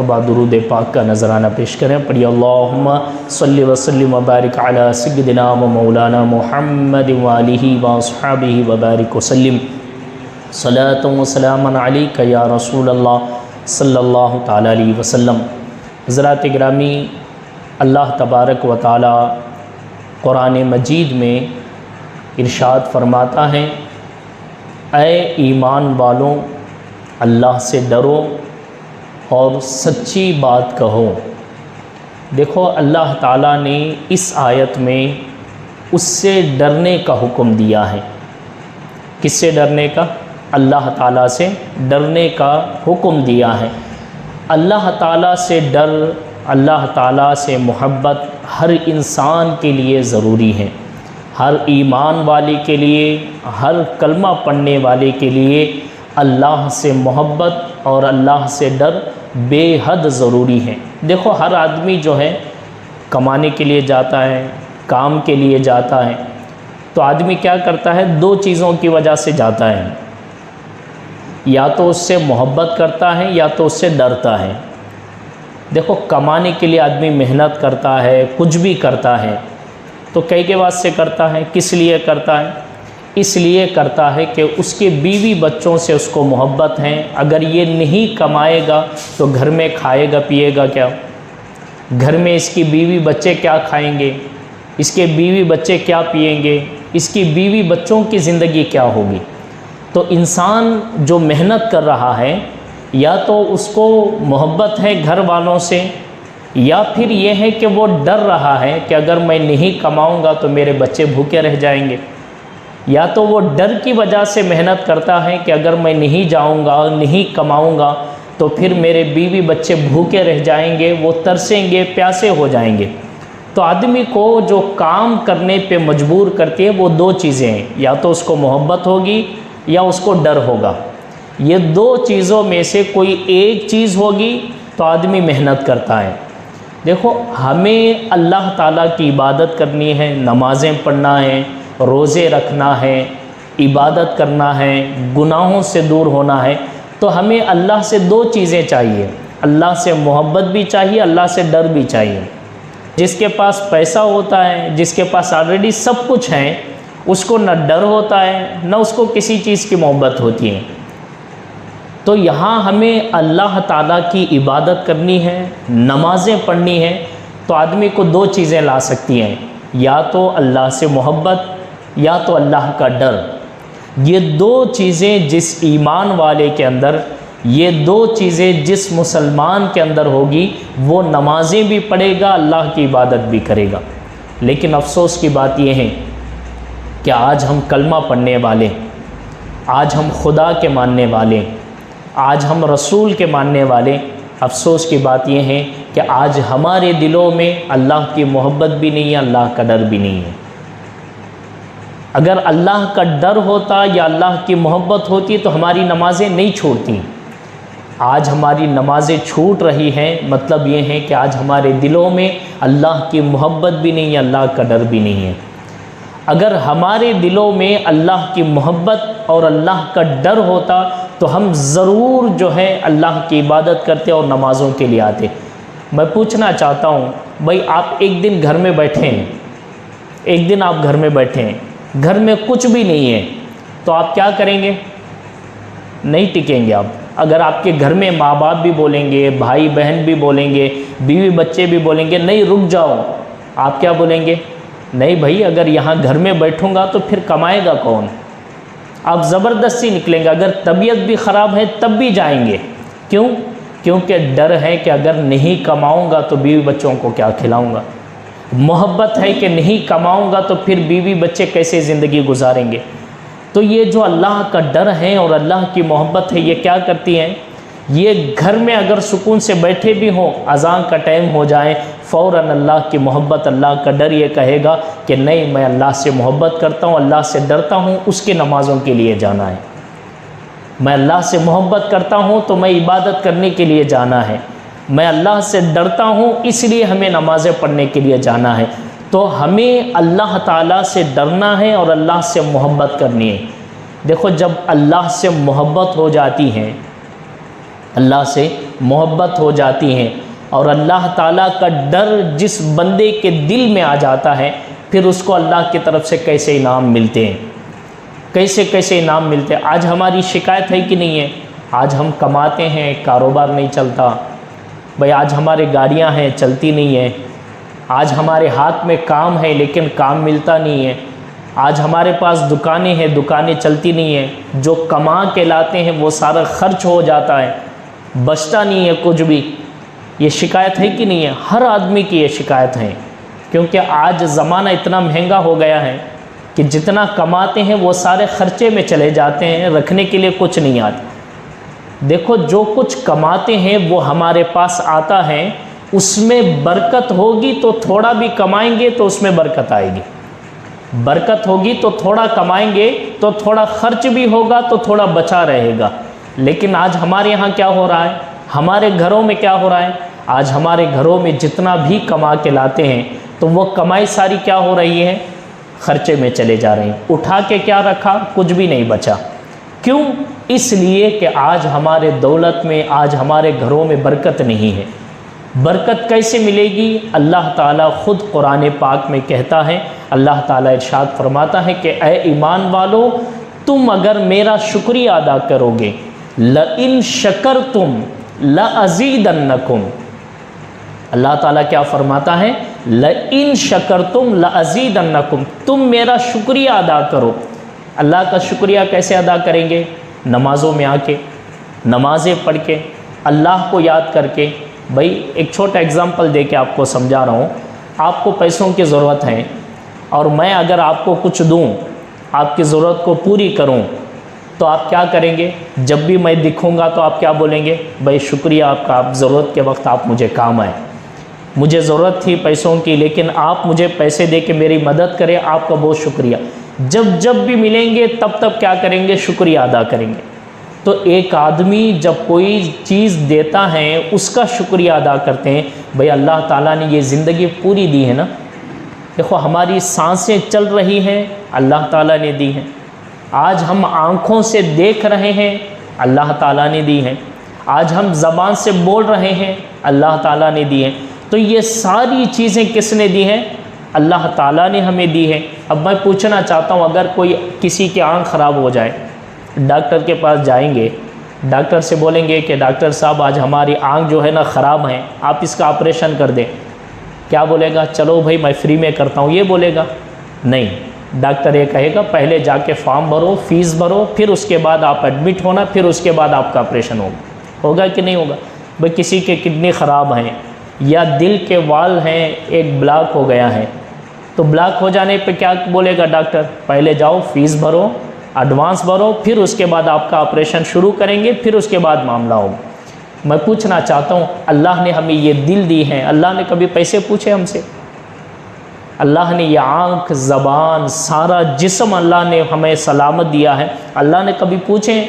مرتبہ درود پاک کا نذرانہ پیش کریں. پڑھیے اللہم صلی وسلم وبارک علی سیدنا و مولانا محمد وآلہ واصحابہ وبارک وسلم. صلاۃ و سلام علیک یا رسول اللہ صلی اللہ تعالی علیہ وسلم. حضرات گرامی، اللہ تبارک و تعالی قرآن مجید میں ارشاد فرماتا ہے، اے ایمان والوں، اللہ سے ڈرو اور سچی بات کہو. دیکھو اللہ تعالیٰ نے اس آیت میں اس سے ڈرنے کا حکم دیا ہے. کس سے ڈرنے کا؟ اللہ تعالیٰ سے ڈرنے کا حکم دیا ہے. اللہ تعالیٰ سے ڈر، اللہ تعالیٰ سے محبت ہر انسان کے لیے ضروری ہے. ہر ایمان والے کے لیے، ہر کلمہ پڑھنے والے کے لیے اللہ سے محبت اور اللہ سے ڈر بے حد ضروری ہے. دیکھو ہر آدمی جو ہے کمانے کے لیے جاتا ہے، کام کے لیے جاتا ہے، تو آدمی کیا کرتا ہے؟ دو چیزوں کی وجہ سے جاتا ہے. یا تو اس سے محبت کرتا ہے یا تو اس سے ڈرتا ہے. دیکھو کمانے کے لیے آدمی محنت کرتا ہے، کچھ بھی کرتا ہے، تو کئی کے واسطے کرتا ہے. کس لیے کرتا ہے؟ اس لیے کرتا ہے کہ اس کے بیوی بچوں سے اس کو محبت ہے. اگر یہ نہیں کمائے گا تو گھر میں کھائے گا پیے گا کیا؟ گھر میں اس کی بیوی بچے کیا کھائیں گے؟ اس کے بیوی بچے کیا پئیں گے؟ اس کی بیوی بچوں کی زندگی کیا ہوگی؟ تو انسان جو محنت کر رہا ہے، یا تو اس کو محبت ہے گھر والوں سے، یا پھر یہ ہے کہ وہ ڈر رہا ہے کہ اگر میں نہیں کماؤں گا تو میرے بچے بھوکے رہ جائیں گے. یا تو وہ ڈر کی وجہ سے محنت کرتا ہے کہ اگر میں نہیں جاؤں گا، نہیں کماؤں گا تو پھر میرے بیوی بچے بھوکے رہ جائیں گے، وہ ترسیں گے، پیاسے ہو جائیں گے. تو آدمی کو جو کام کرنے پہ مجبور کرتی ہے وہ دو چیزیں ہیں، یا تو اس کو محبت ہوگی یا اس کو ڈر ہوگا. یہ دو چیزوں میں سے کوئی ایک چیز ہوگی تو آدمی محنت کرتا ہے. دیکھو ہمیں اللہ تعالیٰ کی عبادت کرنی ہے، نمازیں پڑھنا ہے، روزے رکھنا ہے، عبادت کرنا ہے، گناہوں سے دور ہونا ہے، تو ہمیں اللہ سے دو چیزیں چاہیے. اللہ سے محبت بھی چاہیے، اللہ سے ڈر بھی چاہیے. جس کے پاس پیسہ ہوتا ہے، جس کے پاس آلریڈی سب کچھ ہے، اس کو نہ ڈر ہوتا ہے نہ اس کو کسی چیز کی محبت ہوتی ہے. تو یہاں ہمیں اللہ تعالیٰ کی عبادت کرنی ہے، نمازیں پڑھنی ہیں، تو آدمی کو دو چیزیں لا سکتی ہیں، یا تو اللہ سے محبت یا تو اللہ کا ڈر. یہ دو چیزیں جس ایمان والے کے اندر، یہ دو چیزیں جس مسلمان کے اندر ہوگی، وہ نمازیں بھی پڑھے گا، اللہ کی عبادت بھی کرے گا. لیکن افسوس کی بات یہ ہے کہ آج ہم کلمہ پڑھنے والے، آج ہم خدا کے ماننے والے، آج ہم رسول کے ماننے والے، افسوس کی بات یہ ہے کہ آج ہمارے دلوں میں اللہ کی محبت بھی نہیں ہے، اللہ کا ڈر بھی نہیں ہے. اگر اللہ کا ڈر ہوتا یا اللہ کی محبت ہوتی تو ہماری نمازیں نہیں چھوٹتی. آج ہماری نمازیں چھوٹ رہی ہیں، مطلب یہ ہے کہ آج ہمارے دلوں میں اللہ کی محبت بھی نہیں ہے، اللہ کا ڈر بھی نہیں ہے. اگر ہمارے دلوں میں اللہ کی محبت اور اللہ کا ڈر ہوتا تو ہم ضرور جو ہے اللہ کی عبادت کرتے اور نمازوں کے لیے آتے. میں پوچھنا چاہتا ہوں، بھائی آپ ایک دن گھر میں بیٹھے ہیں، ایک دن آپ گھر میں بیٹھے ہیں، گھر میں کچھ بھی نہیں ہے، تو آپ کیا کریں گے؟ نہیں ٹکیں گے آپ. اگر آپ کے گھر میں ماں باپ بھی بولیں گے، بھائی بہن بھی بولیں گے، بیوی بچے بھی بولیں گے نہیں رک جاؤ، آپ کیا بولیں گے؟ نہیں بھائی اگر یہاں گھر میں بیٹھوں گا تو پھر کمائے گا کون؟ آپ زبردستی نکلیں گے. اگر طبیعت بھی خراب ہے تب بھی جائیں گے. کیوں؟ کیونکہ ڈر ہے کہ اگر نہیں کماؤں گا تو بیوی بچوں کو کیا کھلاؤں گا. محبت ہے کہ نہیں کماؤں گا تو پھر بیوی بچے کیسے زندگی گزاریں گے. تو یہ جو اللہ کا ڈر ہے اور اللہ کی محبت ہے، یہ کیا کرتی ہیں؟ یہ گھر میں اگر سکون سے بیٹھے بھی ہوں، اذان کا ٹائم ہو جائے، فوراً اللہ کی محبت، اللہ کا ڈر یہ کہے گا کہ نہیں میں اللہ سے محبت کرتا ہوں، اللہ سے ڈرتا ہوں، اس کے نمازوں کے لیے جانا ہے. میں اللہ سے محبت کرتا ہوں تو میں عبادت کرنے کے لیے جانا ہے. میں اللہ سے ڈرتا ہوں اس لیے ہمیں نمازیں پڑھنے کے لیے جانا ہے. تو ہمیں اللہ تعالیٰ سے ڈرنا ہے اور اللہ سے محبت کرنی ہے. دیکھو جب اللہ سے محبت ہو جاتی ہے، اللہ سے محبت ہو جاتی ہیں، اور اللہ تعالیٰ کا ڈر جس بندے کے دل میں آ جاتا ہے پھر اس کو اللہ کی طرف سے کیسے انعام ملتے ہیں، کیسے انعام ملتے ہیں۔ آج ہماری شکایت ہے کہ نہیں ہے؟ آج ہم کماتے ہیں، کاروبار نہیں چلتا بھائی، آج ہمارے گاڑیاں ہیں چلتی نہیں ہیں، آج ہمارے ہاتھ میں کام ہے لیکن کام ملتا نہیں ہے، آج ہمارے پاس دکانیں ہیں، دکانیں چلتی نہیں ہیں، جو کما کے لاتے ہیں وہ سارا خرچ ہو جاتا ہے، بچتا نہیں ہے کچھ بھی۔ یہ شکایت ہے کہ نہیں ہے؟ ہر آدمی کی یہ شکایت ہے، کیونکہ آج زمانہ اتنا مہنگا ہو گیا ہے کہ جتنا کماتے ہیں وہ سارے خرچے میں چلے جاتے ہیں، رکھنے کے لیے کچھ نہیں آتا۔ دیکھو جو کچھ کماتے ہیں وہ ہمارے پاس آتا ہے، اس میں برکت ہوگی تو تھوڑا بھی کمائیں گے تو اس میں برکت آئے گی، برکت ہوگی تو تھوڑا کمائیں گے تو تھوڑا خرچ بھی ہوگا تو تھوڑا بچا رہے گا۔ لیکن آج ہمارے یہاں کیا ہو رہا ہے، ہمارے گھروں میں کیا ہو رہا ہے؟ آج ہمارے گھروں میں جتنا بھی کما کے لاتے ہیں تو وہ کمائی ساری کیا ہو رہی ہے؟ خرچے میں چلے جا رہے ہیں، اٹھا کے کیا رکھا؟ کچھ بھی نہیں بچا۔ کیوں؟ اس لیے کہ آج ہمارے دولت میں، آج ہمارے گھروں میں برکت نہیں ہے۔ برکت کیسے ملے گی؟ اللہ تعالیٰ خود قرآن پاک میں کہتا ہے، اللہ تعالیٰ ارشاد فرماتا ہے کہ اے ایمان والو، تم اگر میرا شکریہ ادا کرو گے، لَإِن شَكَرْتُمْ لَأَزِيدَنَّكُمْ، اللہ تعالیٰ کیا فرماتا ہے؟ لَإِن شَكَرْتُمْ لَأَزِيدَنَّكُمْ، تم میرا شکریہ ادا کرو۔ اللہ کا شکریہ کیسے ادا کریں گے؟ نمازوں میں آ کے، نمازیں پڑھ کے، اللہ کو یاد کر کے۔ بھائی ایک چھوٹا اگزامپل دے کے آپ کو سمجھا رہا ہوں، آپ کو پیسوں کی ضرورت ہے اور میں اگر آپ کو کچھ دوں، آپ کی ضرورت کو پوری کروں، تو آپ کیا کریں گے؟ جب بھی میں دکھوں گا تو آپ کیا بولیں گے؟ بھائی شکریہ آپ کا، آپ ضرورت کے وقت آپ مجھے کام آئے، مجھے ضرورت تھی پیسوں کی لیکن آپ مجھے پیسے دے کے میری مدد کریں، آپ کا بہت شکریہ۔ جب بھی ملیں گے تب کیا کریں گے؟ شکریہ ادا کریں گے۔ تو ایک آدمی جب کوئی چیز دیتا ہے اس کا شکریہ ادا کرتے ہیں۔ بھئی اللہ تعالیٰ نے یہ زندگی پوری دی ہے نا، دیکھو ہماری سانسیں چل رہی ہیں، اللہ تعالیٰ نے دی ہیں، آج ہم آنکھوں سے دیکھ رہے ہیں، اللہ تعالیٰ نے دی ہیں، آج ہم زبان سے بول رہے ہیں، اللہ تعالیٰ نے دی ہیں۔ تو یہ ساری چیزیں کس نے دی ہیں؟ اللہ تعالیٰ نے ہمیں دی ہے۔ اب میں پوچھنا چاہتا ہوں، اگر کوئی کسی کی آنکھ خراب ہو جائے، ڈاکٹر کے پاس جائیں گے، ڈاکٹر سے بولیں گے کہ ڈاکٹر صاحب آج ہماری آنکھ جو ہے نا خراب ہے، آپ اس کا آپریشن کر دیں، کیا بولے گا؟ چلو بھائی میں فری میں کرتا ہوں، یہ بولے گا؟ نہیں، ڈاکٹر یہ کہے گا پہلے جا کے فارم بھرو، فیس بھرو، پھر اس کے بعد آپ ایڈمٹ ہونا، پھر اس کے بعد آپ کا آپریشن ہوگا کہ نہیں ہوگا؟ بھائی کسی کے کڈنی خراب ہیں یا دل کے وال ہیں ایک بلاک ہو گیا ہے، تو بلاک ہو جانے پہ کیا بولے گا ڈاکٹر؟ پہلے جاؤ فیس بھرو، ایڈوانس بھرو، پھر اس کے بعد آپ کا آپریشن شروع کریں گے، پھر اس کے بعد معاملہ ہوگا۔ میں پوچھنا چاہتا ہوں، اللہ نے ہمیں یہ دل دی ہیں، اللہ نے کبھی پیسے پوچھے ہم سے؟ اللہ نے یہ آنکھ، زبان، سارا جسم اللہ نے ہمیں سلامت دیا ہے، اللہ نے کبھی پوچھے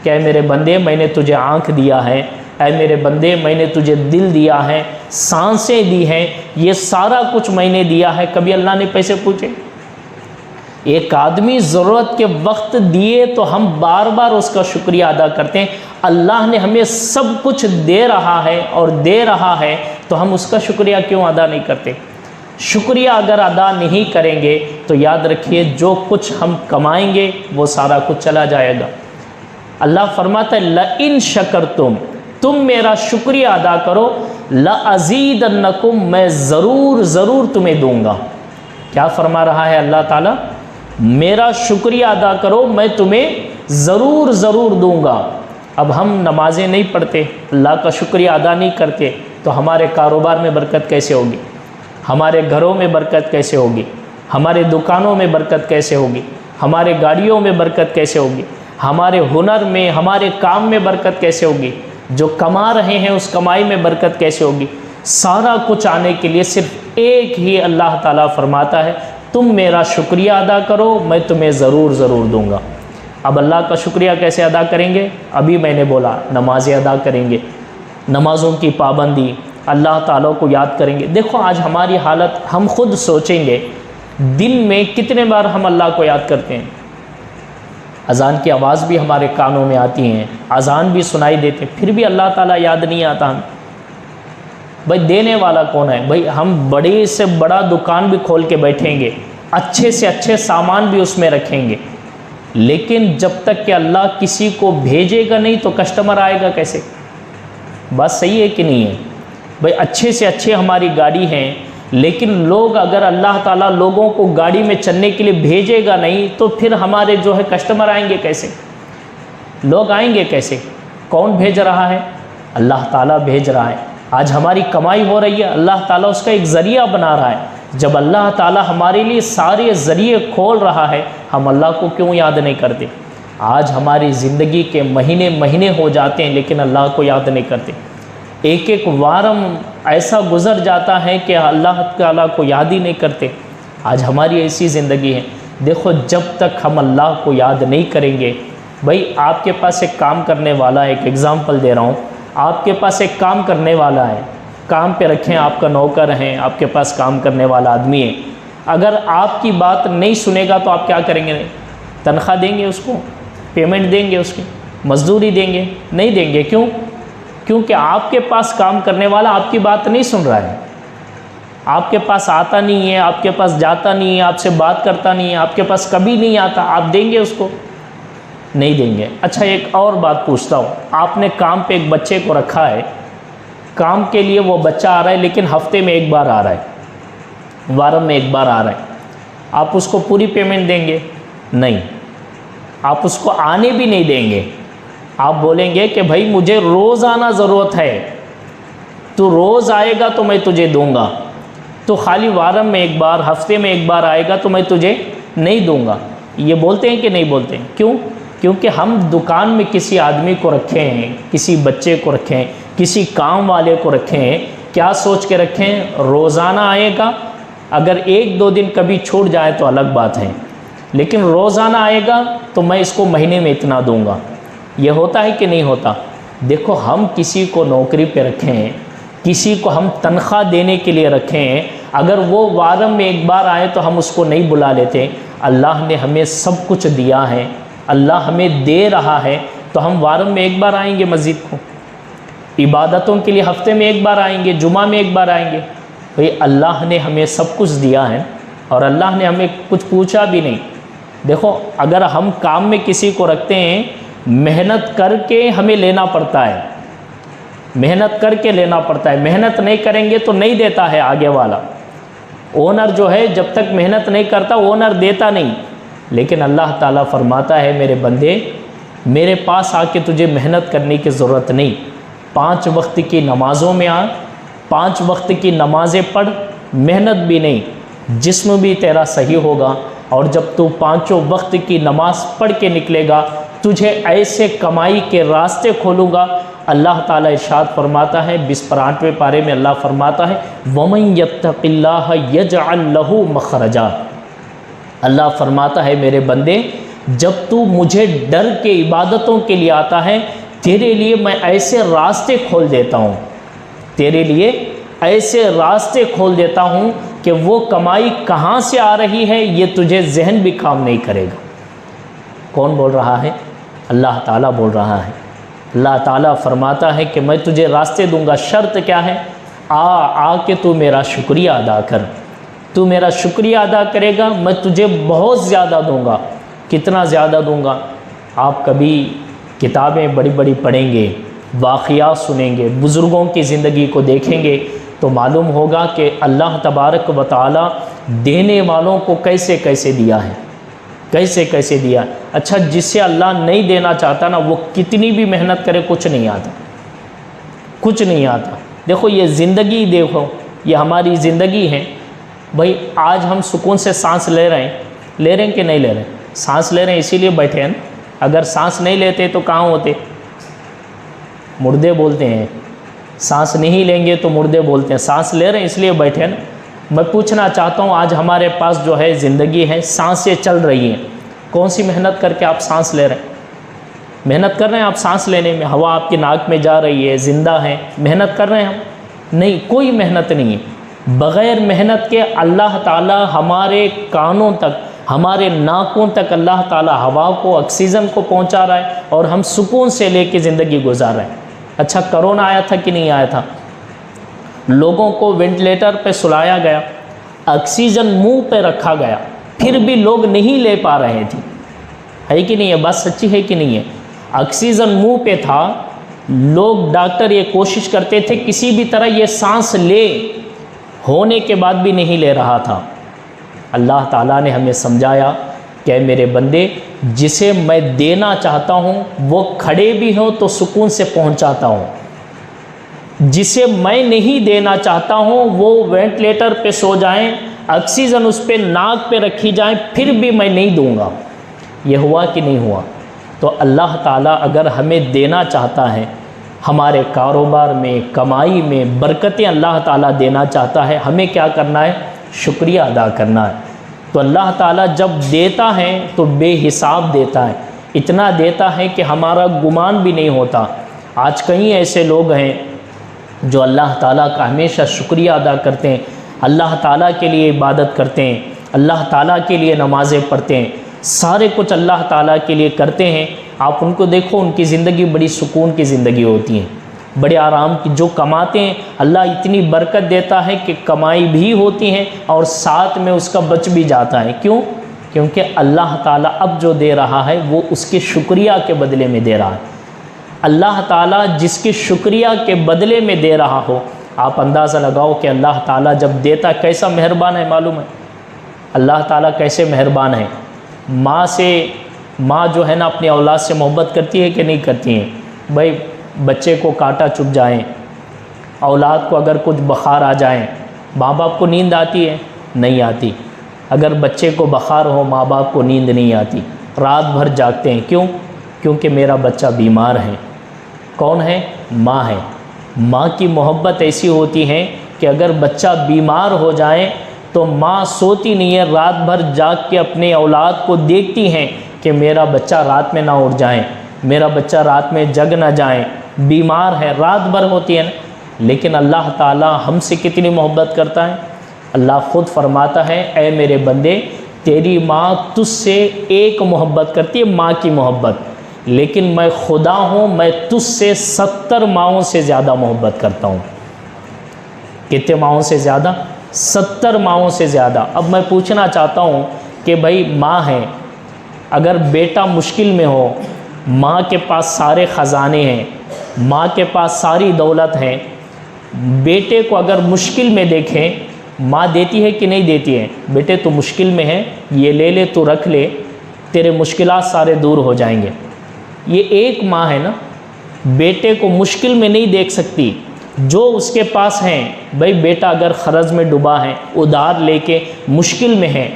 کہ اے میرے بندے میں نے تجھے آنکھ دیا ہے، اے میرے بندے میں نے تجھے دل دیا ہے، سانسیں دی ہیں، یہ سارا کچھ میں نے دیا ہے، کبھی اللہ نے پیسے پوچھے؟ ایک آدمی ضرورت کے وقت دیے تو ہم بار بار اس کا شکریہ ادا کرتے ہیں۔ اللہ نے ہمیں سب کچھ دے رہا ہے اور دے رہا ہے تو ہم اس کا شکریہ کیوں ادا نہیں کرتے؟ شکریہ اگر ادا نہیں کریں گے تو یاد رکھیے جو کچھ ہم کمائیں گے وہ سارا کچھ چلا جائے گا۔ اللہ فرماتا ہے لَإِن شَكَرْتُمْ، تم میرا شکریہ ادا کرو، لَأَزِيدَنَّكُمْ، میں ضرور تمہیں دوں گا۔ کیا فرما رہا ہے اللہ تعالیٰ؟ میرا شکریہ ادا کرو، میں تمہیں ضرور دوں گا۔ اب ہم نمازیں نہیں پڑھتے، اللہ کا شکریہ ادا نہیں کرتے، تو ہمارے کاروبار میں برکت کیسے ہوگی؟ ہمارے گھروں میں برکت کیسے ہوگی؟ ہمارے دکانوں میں برکت کیسے ہوگی؟ ہمارے گاڑیوں میں برکت کیسے ہوگی؟ ہمارے ہنر میں، ہمارے کام میں برکت کیسے ہوگی؟ جو کما رہے ہیں اس کمائی میں برکت کیسے ہوگی؟ سارا کچھ آنے کے لیے صرف ایک ہی اللہ تعالیٰ فرماتا ہے تم میرا شکریہ ادا کرو، میں تمہیں ضرور دوں گا۔ اب اللہ کا شکریہ کیسے ادا کریں گے؟ ابھی میں نے بولا نمازیں ادا کریں گے، نمازوں کی پابندی، اللہ تعالیٰ کو یاد کریں گے۔ دیکھو آج ہماری حالت، ہم خود سوچیں گے دن میں کتنے بار ہم اللہ کو یاد کرتے ہیں؟ اذان کی آواز بھی ہمارے کانوں میں آتی ہیں، اذان بھی سنائی دیتے، پھر بھی اللہ تعالیٰ یاد نہیں آتا ہمیں۔ بھائی دینے والا کون ہے؟ بھائی ہم بڑے سے بڑا دکان بھی کھول کے بیٹھیں گے، اچھے سے اچھے سامان بھی اس میں رکھیں گے، لیکن جب تک کہ اللہ کسی کو بھیجے گا نہیں تو کسٹمر آئے گا کیسے؟ بات صحیح ہے کہ نہیں ہے؟ بھائی اچھے سے اچھے ہماری گاڑی ہیں، لیکن لوگ اگر اللہ تعالیٰ لوگوں کو گاڑی میں چلنے کے لیے بھیجے گا نہیں تو پھر ہمارے جو ہے کسٹمر آئیں گے کیسے؟ لوگ آئیں گے کیسے؟ کون بھیج رہا ہے؟ اللہ تعالیٰ بھیج رہا ہے۔ آج ہماری کمائی ہو رہی ہے، اللہ تعالیٰ اس کا ایک ذریعہ بنا رہا ہے۔ جب اللہ تعالیٰ ہمارے لیے سارے ذریعے کھول رہا ہے، ہم اللہ کو کیوں یاد نہیں کرتے؟ آج ہماری زندگی کے مہینے مہینے ہو جاتے ہیں لیکن اللہ کو یاد نہیں کرتے۔ ایک ایک وارم ایسا گزر جاتا ہے کہ اللہ تعالیٰ کو یاد ہی نہیں کرتے۔ آج ہماری ایسی زندگی ہے۔ دیکھو جب تک ہم اللہ کو یاد نہیں کریں گے، بھائی آپ کے پاس ایک کام کرنے والا ہے، ایک ایگزامپل دے رہا ہوں، آپ کے پاس ایک کام کرنے والا ہے، کام پہ رکھیں، آپ کا نوکر ہیں، آپ کے پاس کام کرنے والا آدمی ہے، اگر آپ کی بات نہیں سنے گا تو آپ کیا کریں گے؟ تنخواہ دیں گے اس کو؟ پیمنٹ دیں گے اس کی؟ مزدوری دیں گے؟ نہیں دیں گے۔ کیوں؟ کیونکہ آپ کے پاس کام کرنے والا آپ کی بات نہیں سن رہا ہے، آپ کے پاس آتا نہیں ہے، آپ کے پاس جاتا نہیں ہے، آپ سے بات کرتا نہیں ہے، آپ کے پاس کبھی نہیں آتا، آپ دیں گے اس کو؟ نہیں دیں گے۔ اچھا ایک اور بات پوچھتا ہوں، آپ نے کام پہ ایک بچے کو رکھا ہے، کام کے لیے وہ بچہ آ رہا ہے لیکن ہفتے میں ایک بار آ رہا ہے، وارم میں ایک بار آ رہا ہے، آپ اس کو پوری پیمنٹ دیں گے؟ نہیں، آپ اس کو آنے بھی نہیں دیں گے۔ آپ بولیں گے کہ بھائی مجھے روزانہ ضرورت ہے، تو روز آئے گا تو میں تجھے دوں گا، تو خالی وارم میں ایک بار، ہفتے میں ایک بار آئے گا تو میں تجھے نہیں دوں گا۔ یہ بولتے ہیں کہ نہیں بولتے ہیں؟ کیوں؟ کیونکہ ہم دکان میں کسی آدمی کو رکھے ہیں، کسی بچے کو رکھے ہیں، کسی کام والے کو رکھے ہیں، کیا سوچ کے رکھے ہیں؟ روزانہ آئے گا، اگر ایک دو دن کبھی چھوٹ جائے تو الگ بات ہے، لیکن روزانہ آئے گا تو میں اس کو مہینے میں اتنا دوں گا۔ یہ ہوتا ہے کہ نہیں ہوتا؟ دیکھو ہم کسی کو نوکری پہ رکھے ہیں، کسی کو ہم تنخواہ دینے کے لیے رکھے ہیں، اگر وہ وارم میں ایک بار آئے تو ہم اس کو نہیں بلا لیتے۔ اللہ نے ہمیں سب کچھ دیا ہے، اللہ ہمیں دے رہا ہے، تو ہم وارم میں ایک بار آئیں گے مسجد کو؟ عبادتوں کے لیے ہفتے میں ایک بار آئیں گے، جمعہ میں ایک بار آئیں گے؟ بھئی اللہ نے ہمیں سب کچھ دیا ہے اور اللہ نے ہمیں کچھ پوچھا بھی نہیں۔ دیکھو اگر ہم کام میں کسی کو رکھتے ہیں، محنت کر کے ہمیں لینا پڑتا ہے، محنت کر کے لینا پڑتا ہے، محنت نہیں کریں گے تو نہیں دیتا ہے آگے والا۔ اونر جو ہے جب تک محنت نہیں کرتا اونر دیتا نہیں، لیکن اللہ تعالیٰ فرماتا ہے میرے بندے میرے پاس آ کے تجھے محنت کرنے کی ضرورت نہیں، 5 وقت کی نمازوں میں آ، 5 وقت کی نمازیں پڑھ، محنت بھی نہیں، جسم بھی تیرا صحیح ہوگا، اور جب تو 5 وقت کی نماز پڑھ کے نکلے گا تجھے ایسے کمائی کے راستے کھولوں گا۔ اللہ تعالیٰ ارشاد فرماتا ہے 28ویں پارے میں اللہ فرماتا ہے وَمَن يَتَّقِ اللَّهَ يَجْعَلْ لَهُ مَخْرَجًا۔ اللہ فرماتا ہے میرے بندے جب تو مجھے ڈر کے عبادتوں کے لیے آتا ہے، تیرے لیے میں ایسے راستے کھول دیتا ہوں، تیرے لیے ایسے راستے کھول دیتا ہوں کہ وہ کمائی کہاں سے آ رہی ہے یہ تجھے ذہن بھی کام نہیں کرے گا۔ کون بول رہا ہے؟ اللہ تعالیٰ بول رہا ہے۔ اللہ تعالیٰ فرماتا ہے کہ میں تجھے راستے دوں گا، شرط کیا ہے؟ آ کے تو میرا شکریہ ادا کر، تو میرا شکریہ ادا کرے گا میں تجھے بہت زیادہ دوں گا۔ کتنا زیادہ دوں گا؟ آپ کبھی کتابیں بڑی بڑی پڑھیں گے، واقعات سنیں گے، بزرگوں کی زندگی کو دیکھیں گے تو معلوم ہوگا کہ اللہ تبارک و تعالیٰ دینے والوں کو کیسے کیسے دیا ہے، کیسے کیسے دیا۔ اچھا جس سے اللہ نہیں دینا چاہتا نا وہ کتنی بھی محنت کرے کچھ نہیں آتا، کچھ نہیں آتا۔ دیکھو یہ زندگی، دیکھو یہ ہماری زندگی ہے۔ بھائی آج ہم سکون سے سانس لے رہے ہیں کہ نہیں لے رہے ہیں؟ سانس لے رہے ہیں اسی لیے بیٹھے ہیں نا، اگر سانس نہیں لیتے تو کہاں ہوتے؟ مردے بولتے ہیں، سانس نہیں لیں گے تو مردے بولتے ہیں، سانس لے رہے ہیں اس لیے بیٹھے ہیں نا۔ میں پوچھنا چاہتا ہوں آج ہمارے پاس جو ہے زندگی ہے، سانسیں چل رہی ہیں، کون سی محنت کر کے آپ سانس لے رہے ہیں؟ محنت کر رہے ہیں آپ سانس لینے میں، ہوا آپ کی ناک میں جا رہی ہے، زندہ ہیں، محنت کر رہے ہیں ہم؟ نہیں، کوئی محنت نہیں ہے۔ بغیر محنت کے اللہ تعالیٰ ہمارے کانوں تک، ہمارے ناکوں تک اللہ تعالیٰ ہوا کو، آکسیجن کو پہنچا رہا ہے اور ہم سکون سے لے کے زندگی گزار رہے ہیں۔ اچھا کرونا آیا تھا کہ نہیں آیا تھا؟ لوگوں کو وینٹیلیٹر پہ سلایا گیا، آکسیجن منہ پہ رکھا گیا، پھر بھی لوگ نہیں لے پا رہے تھے، ہے کہ نہیں؟ یہ بات سچی ہے کہ نہیں ہے؟ آکسیجن منہ پہ تھا، لوگ ڈاکٹر یہ کوشش کرتے تھے کسی بھی طرح یہ سانس لے، ہونے کے بعد بھی نہیں لے رہا تھا۔ اللہ تعالیٰ نے ہمیں سمجھایا کہ میرے بندے، جسے میں دینا چاہتا ہوں وہ کھڑے بھی ہوں تو سکون سے پہنچاتا ہوں، جسے میں نہیں دینا چاہتا ہوں وہ وینٹیلیٹر پہ سو جائیں، آکسیجن اس پہ ناک پہ رکھی جائیں، پھر بھی میں نہیں دوں گا۔ یہ ہوا کہ نہیں ہوا؟ تو اللہ تعالیٰ اگر ہمیں دینا چاہتا ہے، ہمارے کاروبار میں، کمائی میں برکتیں اللہ تعالیٰ دینا چاہتا ہے، ہمیں کیا کرنا ہے؟ شکریہ ادا کرنا ہے۔ تو اللہ تعالیٰ جب دیتا ہے تو بے حساب دیتا ہے، اتنا دیتا ہے کہ ہمارا گمان بھی نہیں ہوتا۔ آج کئی ایسے لوگ ہیں جو اللہ تعالیٰ کا ہمیشہ شکریہ ادا کرتے ہیں، اللہ تعالیٰ کے لیے عبادت کرتے ہیں، اللہ تعالیٰ کے لیے نمازیں پڑھتے ہیں، سارے کچھ اللہ تعالیٰ کے لیے کرتے ہیں۔ آپ ان کو دیکھو، ان کی زندگی بڑی سکون کی زندگی ہوتی ہے، بڑے آرام کی، جو کماتے ہیں اللہ اتنی برکت دیتا ہے کہ کمائی بھی ہوتی ہے اور ساتھ میں اس کا بچ بھی جاتا ہے۔ کیوں؟ کیونکہ اللہ تعالیٰ اب جو دے رہا ہے وہ اس کے شکریہ کے بدلے میں دے رہا ہے۔ اللہ تعالیٰ جس کے شکریہ کے بدلے میں دے رہا ہو، آپ اندازہ لگاؤ کہ اللہ تعالیٰ جب دیتا کیسا مہربان ہے۔ معلوم ہے اللہ تعالیٰ کیسے مہربان ہے؟ ماں جو ہے نا اپنی اولاد سے محبت کرتی ہے کہ نہیں کرتی ہے؟ بھائی بچے کو کانٹا چبھ جائیں، اولاد کو اگر کچھ بخار آ جائیں، ماں باپ کو نیند آتی ہے؟ نہیں آتی۔ اگر بچے کو بخار ہو، ماں باپ کو نیند نہیں آتی، رات بھر جاگتے ہیں۔ کیوں؟ کیونکہ میرا بچہ بیمار ہے۔ کون ہے؟ ماں ہے۔ ماں کی محبت ایسی ہوتی ہے کہ اگر بچہ بیمار ہو جائے تو ماں سوتی نہیں ہے، رات بھر جاگ کے اپنے اولاد کو دیکھتی ہیں کہ میرا بچہ رات میں نہ اٹھ جائیں، میرا بچہ رات میں جگ نہ جائیں، بیمار ہے، رات بھر ہوتی ہے نا۔ لیکن اللہ تعالیٰ ہم سے کتنی محبت کرتا ہے۔ اللہ خود فرماتا ہے، اے میرے بندے، تیری ماں تجھ سے ایک محبت کرتی ہے، ماں کی محبت، لیکن میں خدا ہوں، میں تجھ سے 70 ماؤں سے زیادہ محبت کرتا ہوں۔ کتنے ماؤں سے زیادہ؟ 70 ماؤں سے زیادہ۔ اب میں پوچھنا چاہتا ہوں کہ بھائی ماں ہے، اگر بیٹا مشکل میں ہو، ماں کے پاس سارے خزانے ہیں، ماں کے پاس ساری دولت ہے، بیٹے کو اگر مشکل میں دیکھیں، ماں دیتی ہے کہ نہیں دیتی ہے؟ بیٹے تو مشکل میں ہے، یہ لے لے، تو رکھ لے، تیرے مشکلات سارے دور ہو جائیں گے۔ یہ ایک ماں ہے نا، بیٹے کو مشکل میں نہیں دیکھ سکتی، جو اس کے پاس ہیں۔ بھائی بیٹا اگر قرض میں ڈوبا ہے، ادھار لے کے مشکل میں ہے،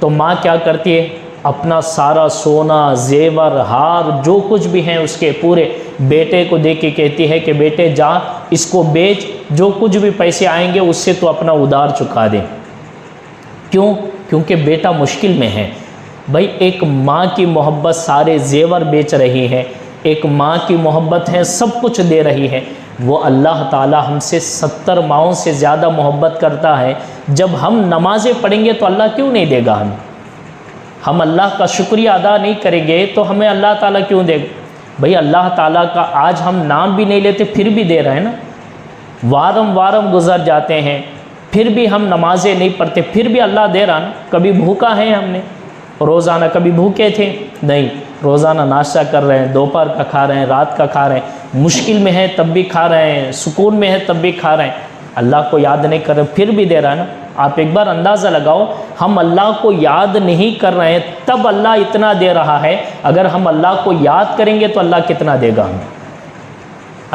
تو ماں کیا کرتی ہے؟ اپنا سارا سونا، زیور، ہار، جو کچھ بھی ہیں اس کے پورے بیٹے کو دے کے کہتی ہے کہ بیٹے جا، اس کو بیچ، جو کچھ بھی پیسے آئیں گے اس سے تو اپنا ادھار چکا دے۔ کیوں؟ کیونکہ بیٹا مشکل میں ہے۔ بھائی ایک ماں کی محبت سارے زیور بیچ رہی ہے، ایک ماں کی محبت ہے سب کچھ دے رہی ہے۔ وہ اللہ تعالیٰ ہم سے 70 ماؤں سے زیادہ محبت کرتا ہے۔ جب ہم نمازیں پڑھیں گے تو اللہ کیوں نہیں دے گا ہمیں؟ ہم اللہ کا شکریہ ادا نہیں کریں گے تو ہمیں اللہ تعالیٰ کیوں دے گا؟ بھئی اللہ تعالیٰ کا آج ہم نام بھی نہیں لیتے پھر بھی دے رہے ہیں نا، وارم گزر جاتے ہیں پھر بھی ہم نمازیں نہیں پڑھتے پھر بھی اللہ دے رہا نا۔ کبھی بھوکا ہے ہم نے روزانہ، کبھی بھوکے تھے نہیں، روزانہ ناشتہ کر رہے ہیں، دوپہر کا کھا رہے ہیں، رات کا کھا رہے ہیں، مشکل میں ہے تب بھی کھا رہے ہیں، سکون میں ہے تب بھی کھا رہے ہیں، اللہ کو یاد نہیں کر رہے پھر بھی دے رہا ہے نا۔ آپ ایک بار اندازہ لگاؤ، ہم اللہ کو یاد نہیں کر رہے ہیں تب اللہ اتنا دے رہا ہے، اگر ہم اللہ کو یاد کریں گے تو اللہ کتنا دے گا ہمیں؟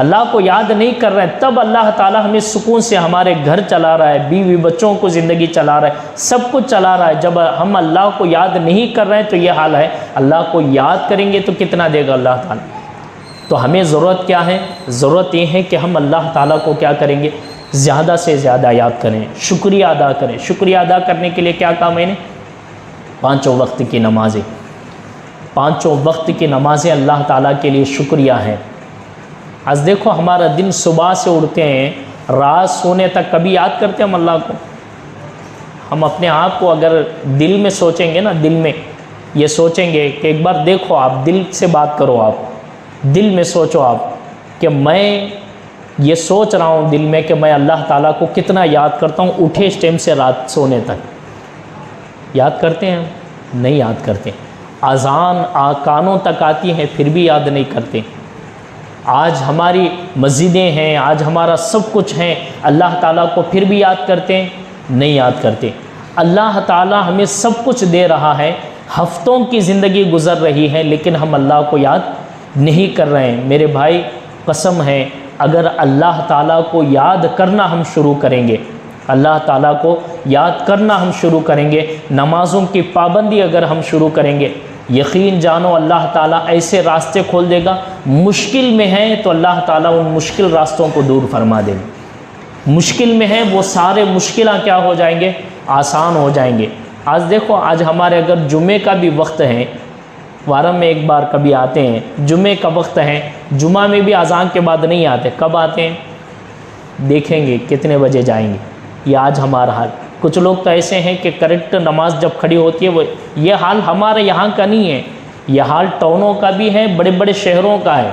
اللہ کو یاد نہیں کر رہے ہیں تب اللہ تعالیٰ ہمیں سکون سے ہمارے گھر چلا رہا ہے، بیوی بچوں کو زندگی چلا رہا ہے، سب کچھ چلا رہا ہے۔ جب ہم اللہ کو یاد نہیں کر رہے ہیں تو یہ حال ہے، اللہ کو یاد کریں گے تو کتنا دے گا اللہ تعالیٰ؟ تو ہمیں ضرورت کیا ہے؟ ضرورت یہ ہے کہ ہم اللہ تعالیٰ کو کیا کریں گے؟ زیادہ سے زیادہ یاد کریں، شکریہ ادا کریں۔ شکریہ ادا کرنے کے لیے کیا کام ہے؟ 5 وقت کی نمازیں، 5 وقت کی نمازیں اللہ تعالیٰ کے لیے شکریہ ہے۔ آج دیکھو ہمارا دن صبح سے اٹھتے ہیں رات سونے تک، کبھی یاد کرتے ہم اللہ کو؟ ہم اپنے آپ کو اگر دل میں سوچیں گے نا، دل میں یہ سوچیں گے کہ ایک بار دیکھو، آپ دل سے بات کرو، آپ دل میں سوچو آپ کہ میں یہ سوچ رہا ہوں دل میں کہ میں اللہ تعالیٰ کو کتنا یاد کرتا ہوں، اٹھے اس ٹائم سے رات سونے تک۔ یاد کرتے ہیں؟ نہیں یاد کرتے۔ اذان کانوں تک آتی ہے پھر بھی یاد نہیں کرتے۔ آج ہماری مسجدیں ہیں، آج ہمارا سب کچھ ہے، اللہ تعالیٰ کو پھر بھی یاد کرتے ہیں؟ نہیں یاد کرتے۔ اللہ تعالیٰ ہمیں سب کچھ دے رہا ہے، ہفتوں کی زندگی گزر رہی ہے، لیکن ہم اللہ کو یاد نہیں کر رہے ہیں۔ میرے بھائی قسم ہے، اگر اللہ تعالیٰ کو یاد کرنا ہم شروع کریں گے، اللہ تعالیٰ کو یاد کرنا ہم شروع کریں گے، نمازوں کی پابندی اگر ہم شروع کریں گے، یقین جانو اللہ تعالیٰ ایسے راستے کھول دے گا۔ مشکل میں ہیں تو اللہ تعالیٰ ان مشکل راستوں کو دور فرما دے گا۔ مشکل میں ہیں وہ سارے مشکلات کیا ہو جائیں گے؟ آسان ہو جائیں گے۔ آج دیکھو، آج ہمارے اگر جمعے کا بھی وقت ہے، وارم میں ایک بار کبھی آتے ہیں، جمعے کا وقت ہے، جمعہ میں بھی اذان کے بعد نہیں آتے، کب آتے ہیں؟ دیکھیں گے کتنے بجے جائیں گے۔ یہ آج ہمارا حال۔ کچھ لوگ تو ایسے ہیں کہ کریکٹ نماز جب کھڑی ہوتی ہے، وہ یہ حال ہمارے یہاں کا نہیں ہے، یہ حال ٹاؤنوں کا بھی ہے، بڑے بڑے شہروں کا ہے۔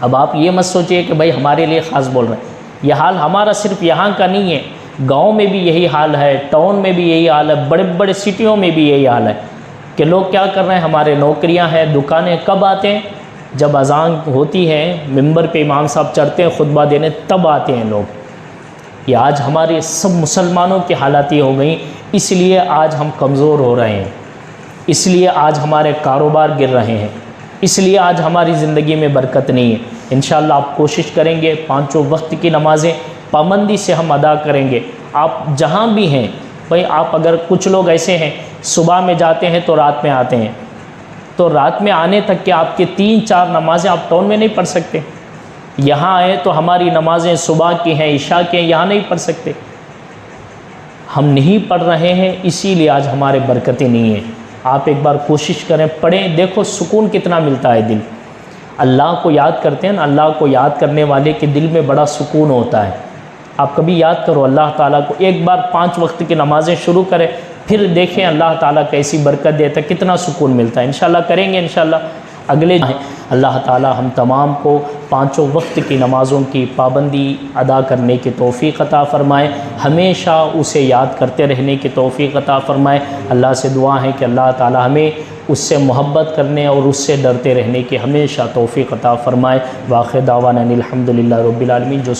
اب آپ یہ مت سوچئے کہ بھائی ہمارے لیے خاص بول رہے ہیں، یہ حال ہمارا صرف یہاں کا نہیں ہے، گاؤں میں بھی یہی حال ہے، ٹاؤن میں بھی یہی حال ہے، بڑے بڑے سٹیوں میں بھی یہی حال ہے کہ لوگ کیا کر رہے ہیں، ہمارے نوکریاں ہیں، دکانیں، کب آتے ہیں؟ جب اذان ہوتی ہے، ممبر پہ امام صاحب چڑھتے ہیں خطبہ دینے، تب آتے ہیں لوگ۔ یہ آج ہمارے سب مسلمانوں کی حالات یہ ہو گئیں، اس لیے آج ہم کمزور ہو رہے ہیں، اس لیے آج ہمارے کاروبار گر رہے ہیں، اس لیے آج ہماری زندگی میں برکت نہیں ہے۔ انشاءاللہ آپ کوشش کریں گے پانچوں وقت کی نمازیں پابندی سے ہم ادا کریں گے۔ آپ جہاں بھی ہیں بھائی، آپ اگر کچھ لوگ ایسے ہیں صبح میں جاتے ہیں تو رات میں آتے ہیں، تو رات میں آنے تک کہ آپ کے 3-4 نمازیں آپ ٹاؤن میں نہیں پڑھ سکتے؟ یہاں آئے تو ہماری نمازیں صبح کی ہیں، عشاء کی ہیں، یہاں نہیں پڑھ سکتے؟ ہم نہیں پڑھ رہے ہیں، اسی لیے آج ہمارے برکتیں نہیں ہیں۔ آپ ایک بار کوشش کریں، پڑھیں، دیکھو سکون کتنا ملتا ہے دل۔ اللہ کو یاد کرتے ہیں نا، اللہ کو یاد کرنے والے کے دل میں بڑا سکون ہوتا ہے۔ آپ کبھی یاد کرو اللہ تعالیٰ کو، ایک بار 5 وقت کی نمازیں شروع کریں، پھر دیکھیں اللہ تعالیٰ کیسی برکت دیتا ہے، کتنا سکون ملتا ہے۔ انشاءاللہ کریں گے، انشاءاللہ اگلے اللہ تعالیٰ ہم تمام کو 5 وقت کی نمازوں کی پابندی ادا کرنے کی توفیق عطا فرمائے، ہمیشہ اسے یاد کرتے رہنے کی توفیق عطا فرمائے۔ اللہ سے دعا ہے کہ اللہ تعالیٰ ہمیں اس سے محبت کرنے اور اس سے ڈرتے رہنے کی ہمیشہ توفیق عطا فرمائے۔ واخر دعوانا الحمدللہ رب العالمین۔ جو